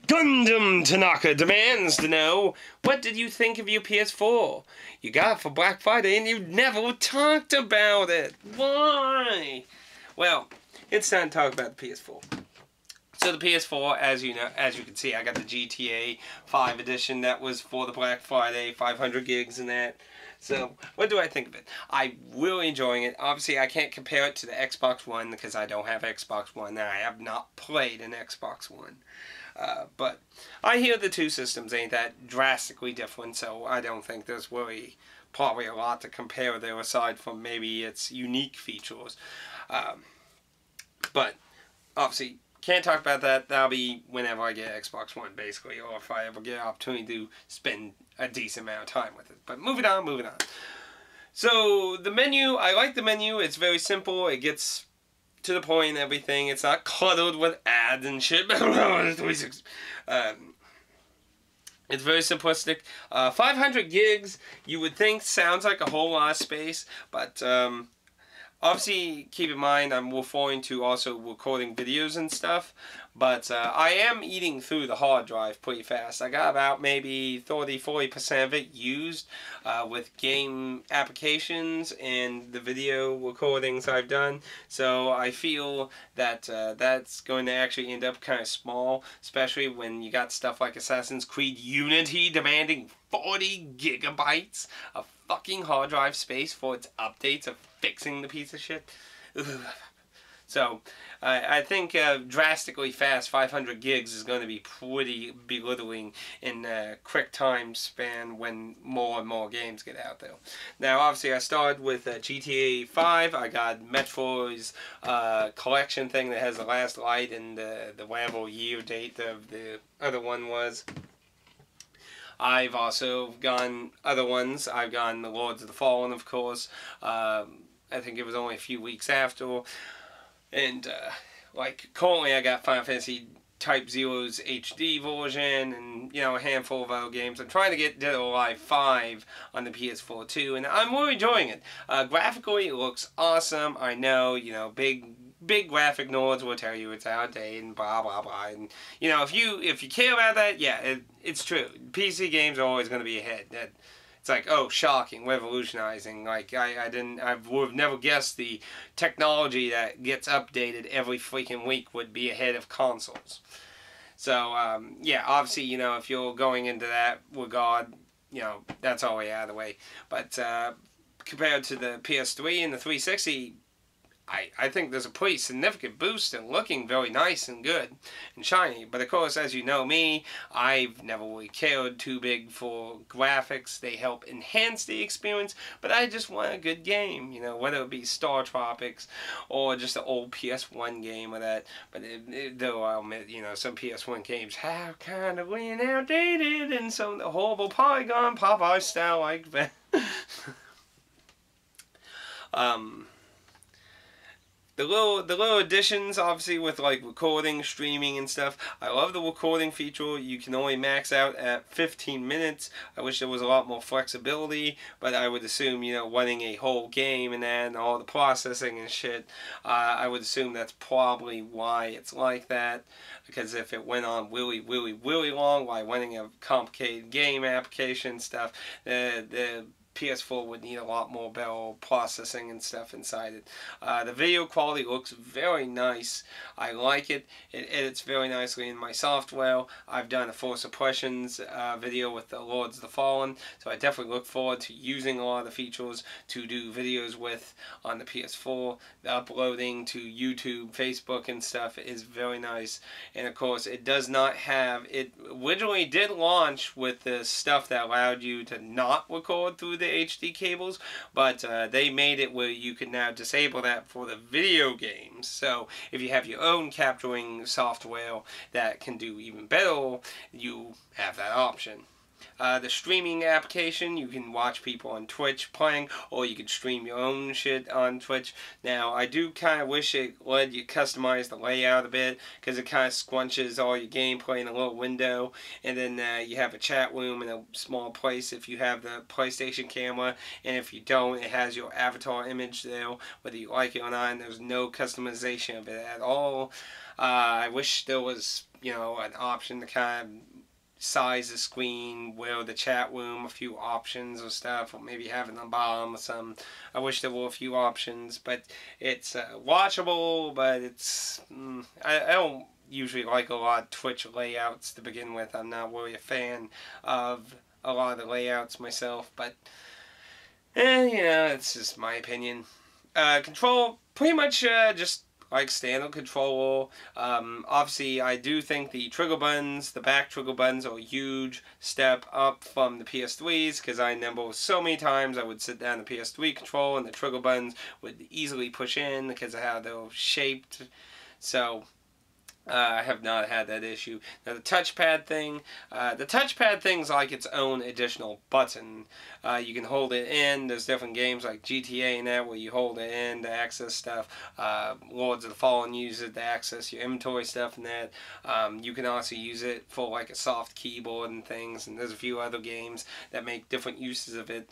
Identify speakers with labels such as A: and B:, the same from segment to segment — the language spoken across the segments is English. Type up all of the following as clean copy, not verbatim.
A: Gundam Tanaka demands to know, what did you think of your PS4? You got it for Black Friday and you never talked about it. Why? Well, it's time to talk about the PS4. So the PS4, as you know, as you can see, I got the GTA 5 edition. That was for the Black Friday, 500 gigs and that. So, what do I think of it? I'm really enjoying it. Obviously, I can't compare it to the Xbox One because I don't have Xbox One. I have not played an Xbox One. But I hear the two systems ain't that drastically different, so I don't think there's really probably a lot to compare there aside from maybe its unique features. But, obviously, can't talk about that. That'll be whenever I get Xbox One, basically, or if I ever get an opportunity to spend a decent amount of time with it. But moving on. So, the menu, I like the menu. It's very simple. It gets to the point and everything. It's not cluttered with ads and shit. It's very simplistic. 500 gigs, you would think sounds like a whole lot of space, but obviously, keep in mind, I'm referring to also recording videos and stuff, but I am eating through the hard drive pretty fast. I got about maybe 30-40% of it used with game applications and the video recordings I've done, so I feel that that's going to actually end up kind of small, especially when you got stuff like Assassin's Creed Unity demanding 40 gigabytes of fucking hard drive space for its updates of fixing the piece of shit. Ugh. So, I think drastically fast 500 gigs is going to be pretty belittling in a quick time span when more and more games get out there. Now, obviously, I started with GTA 5. I got Metroid's collection thing that has the last light and the whatever year date of the other one was. I've also gone other ones. I've gone the Lords of the Fallen, of course. I think it was only a few weeks after. And, like, currently I got Final Fantasy Type 0's HD version and, you know, a handful of other games. I'm trying to get Dead or Alive 5 on the PS4 too, and I'm really enjoying it. Graphically, it looks awesome. I know, you know, big graphic nerds will tell you it's outdated and blah blah blah, and you know, if you care about that, yeah, it's true. PC games are always going to be ahead. It's like, oh, shocking, revolutionizing. Like I would have never guessed the technology that gets updated every freaking week would be ahead of consoles. So yeah, obviously, you know, if you're going into that regard, you know, that's all way out of the way. But compared to the PS3 and the 360. I think there's a pretty significant boost in looking very nice and good and shiny. But of course, as you know me, I've never really cared too big for graphics. They help enhance the experience, but I just want a good game, you know, whether it be Star Tropics or just an old PS1 game or that. But though I'll admit, you know, some PS1 games have kind of been outdated and some of the horrible polygon Popeye style like that. The little additions, obviously, with like recording, streaming, and stuff. I love the recording feature. You can only max out at 15 minutes. I wish there was a lot more flexibility, but I would assume, you know, running a whole game and then all the processing and shit, I would assume that's probably why it's like that. Because if it went on really long while running a complicated game application stuff, the PS4 would need a lot more better processing and stuff inside it. The video quality looks very nice. I like it. It edits very nicely in my software. I've done a Force Suppressions video with the Lords of the Fallen, so I definitely look forward to using a lot of the features to do videos with on the PS4. The uploading to YouTube, Facebook, and stuff is very nice. And of course, it does not have, it originally did launch with the stuff that allowed you to not record through the HD cables, but they made it where you can now disable that for the video games. So if you have your own capturing software that can do even better, you have that option. The streaming application, you can watch people on Twitch playing, or you can stream your own shit on Twitch. Now, I do kind of wish it let you customize the layout a bit, because it kind of squunches all your gameplay in a little window, and then you have a chat room in a small place if you have the PlayStation camera, and if you don't, it has your avatar image there, whether you like it or not, and there's no customization of it at all. I wish there was, you know, an option to kind of size the screen, where the chat room, a few options or stuff, or maybe have it on the bottom or something. I wish there were a few options, but it's watchable, but it's, I don't usually like a lot of Twitch layouts to begin with. I'm not really a fan of a lot of the layouts myself, but, you know, it's just my opinion. Control, pretty much just like standard controller. Obviously, I do think the trigger buttons, the back trigger buttons, are a huge step up from the PS3s, because I remember so many times I would sit down the PS3 controller and the trigger buttons would easily push in because of how they're shaped. So I have not had that issue. Now the touchpad thing's like its own additional button. You can hold it in. There's different games like GTA and that where you hold it in to access stuff. Lords of the Fallen use it to access your inventory stuff and that. You can also use it for like a soft keyboard and things, and there's a few other games that make different uses of it.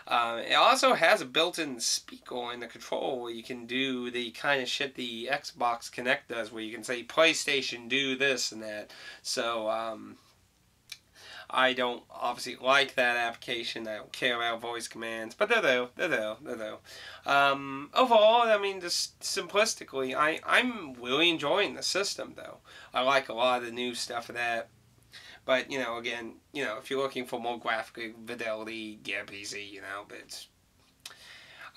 A: It also has a built-in speaker in the control where you can do the kind of shit the Xbox Kinect does, where you can say PlayStation do this and that. So I don't obviously like that application. I don't care about voice commands, but they're there. Overall, I mean, just simplistically, I'm really enjoying the system though. I like a lot of the new stuff of that. But, you know, again, you know, if you're looking for more graphic fidelity, get a PC, you know, but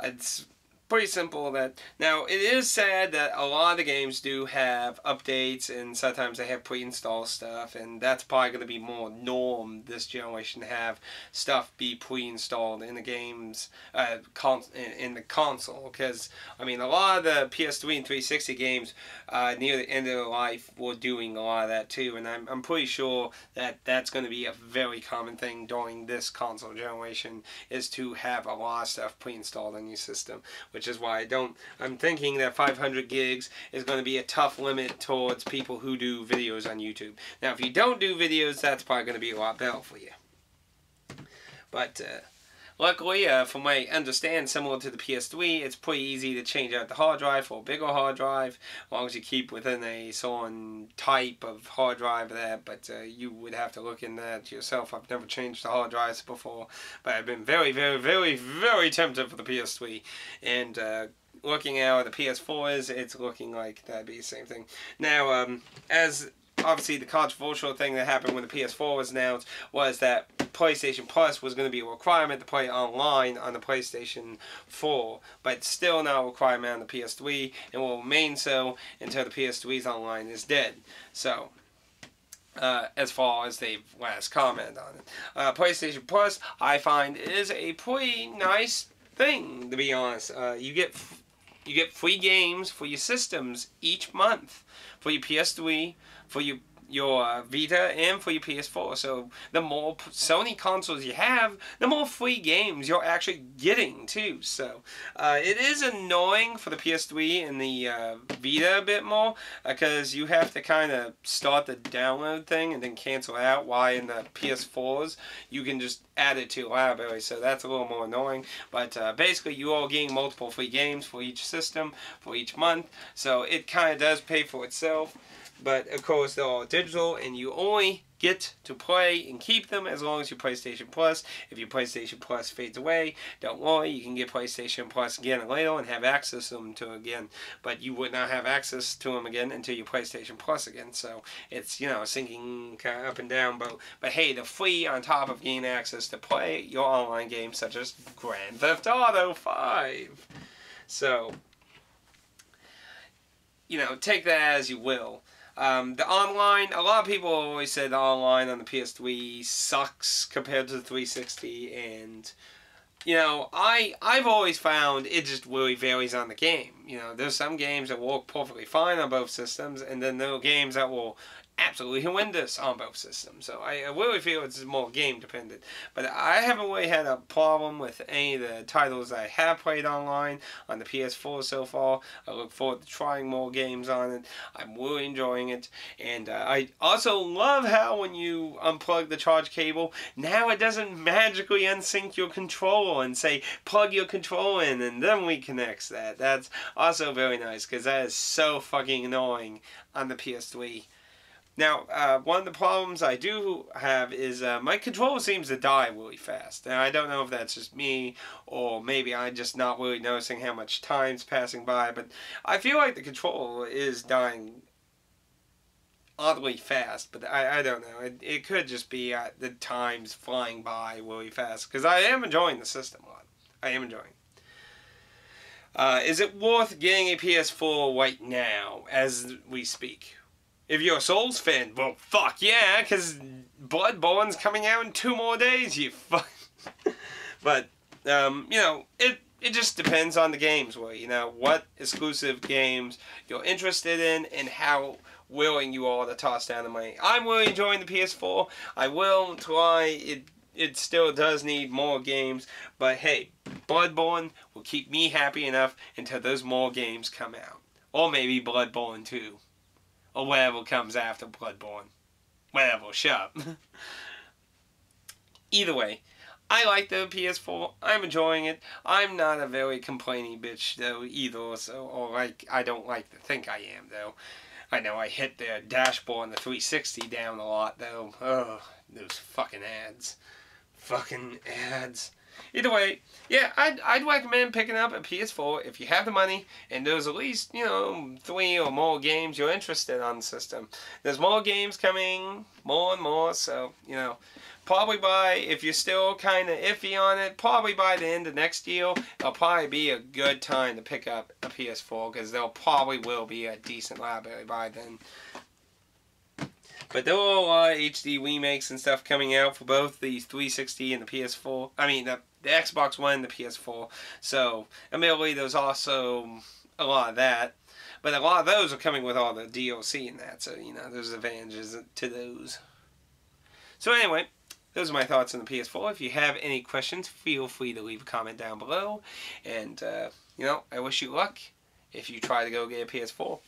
A: it's pretty simple. That now, it is sad that a lot of the games do have updates, and sometimes they have pre-install stuff, and that's probably going to be more norm this generation, to have stuff be pre-installed in the games, in the console, because, I mean, a lot of the PS3 and 360 games near the end of their life were doing a lot of that too, and I'm pretty sure that that's going to be a very common thing during this console generation, is to have a lot of stuff pre-installed in your system, which is why I'm thinking that 500 gigs is going to be a tough limit towards people who do videos on YouTube. Now, if you don't do videos, that's probably going to be a lot better for you. But luckily, from what I understand, similar to the PS3, it's pretty easy to change out the hard drive for a bigger hard drive, as long as you keep within a certain type of hard drive of that, but you would have to look in that yourself. I've never changed the hard drives before, but I've been very, very, very, very tempted for the PS3, and looking at the PS4s, it's looking like that'd be the same thing. Now, as obviously the controversial thing that happened when the PS4 was announced was that PlayStation Plus was going to be a requirement to play online on the PlayStation 4, but still not a requirement on the PS3, and will remain so until the PS3's online is dead. So, as far as they've last commented on it. PlayStation Plus, I find, is a pretty nice thing, to be honest. You get free games for your systems each month, for your PS3, for your Vita, and for your PS4. So the more Sony consoles you have, the more free games you're actually getting too. So it is annoying for the PS3 and the Vita a bit more, because you have to kind of start the download thing and then cancel out, while in the PS4s you can just add it to your library. So that's a little more annoying. But basically, you are getting multiple free games for each system for each month. So it kind of does pay for itself. But, of course, they're all digital, and you only get to play and keep them as long as your PlayStation Plus. If your PlayStation Plus fades away, don't worry, you can get PlayStation Plus again later and have access to them again. But you would not have access to them again until your PlayStation Plus again. So it's, you know, sinking kind of up and down. But hey, they're free on top of getting access to play your online games, such as Grand Theft Auto 5. So, you know, take that as you will. The online, a lot of people always said the online on the PS3 sucks compared to the 360, and, you know, I've always found it just really varies on the game. You know, there's some games that work perfectly fine on both systems, and then there are games that will absolutely horrendous on both systems. So I really feel it's more game dependent. But I haven't really had a problem with any of the titles I have played online on the PS4 so far. I look forward to trying more games on it. I'm really enjoying it. And I also love how when you unplug the charge cable, now it doesn't magically unsync your controller and say, plug your controller in and then reconnects that. That's also very nice because that is so fucking annoying on the PS3. Now, one of the problems I do have is my controller seems to die really fast. And I don't know if that's just me, or maybe I'm just not really noticing how much time's passing by, but I feel like the controller is dying oddly fast, but I don't know. It could just be the time's flying by really fast, because I am enjoying the system a lot. I am enjoying it. Is it worth getting a PS4 right now, as we speak? If you're a Souls fan, well, fuck yeah, because Bloodborne's coming out in 2 more days, you fuck. But, you know, it just depends on the games, well, you know, what exclusive games you're interested in and how willing you are to toss down the money. I'm really enjoying the PS4. I will try. It still does need more games, but hey, Bloodborne will keep me happy enough until those more games come out. Or maybe Bloodborne 2. Or whatever comes after Bloodborne. Whatever, shut up. Either way, I like the PS4. I'm enjoying it. I'm not a very complaining bitch, though, either. So, or like, I don't like to think I am, though. I know I hit the dashboard on the 360 down a lot, though. Oh, those fucking ads. Fucking ads. Either way, yeah, I'd recommend picking up a PS4 if you have the money and there's at least, you know, 3 or more games you're interested on the system. There's more games coming, more and more, so, you know, probably if you're still kind of iffy on it, probably by the end of next year, it'll probably be a good time to pick up a PS4 because there probably will be a decent library by then. But there are a lot of HD remakes and stuff coming out for both the 360 and the PS4. I mean, the Xbox One and the PS4. So, admittedly, there's also a lot of that. But a lot of those are coming with all the DLC and that. So, you know, there's advantages to those. So, anyway, those are my thoughts on the PS4. If you have any questions, feel free to leave a comment down below. And, you know, I wish you luck if you try to go get a PS4.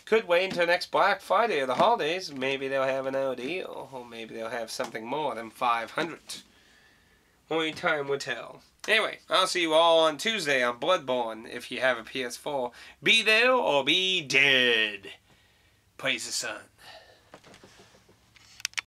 A: Could wait until next Black Friday or the holidays. Maybe they'll have another deal. Or maybe they'll have something more than 500. Only time will tell. Anyway, I'll see you all on Tuesday on Bloodborne if you have a PS4. Be there or be dead. Praise the sun.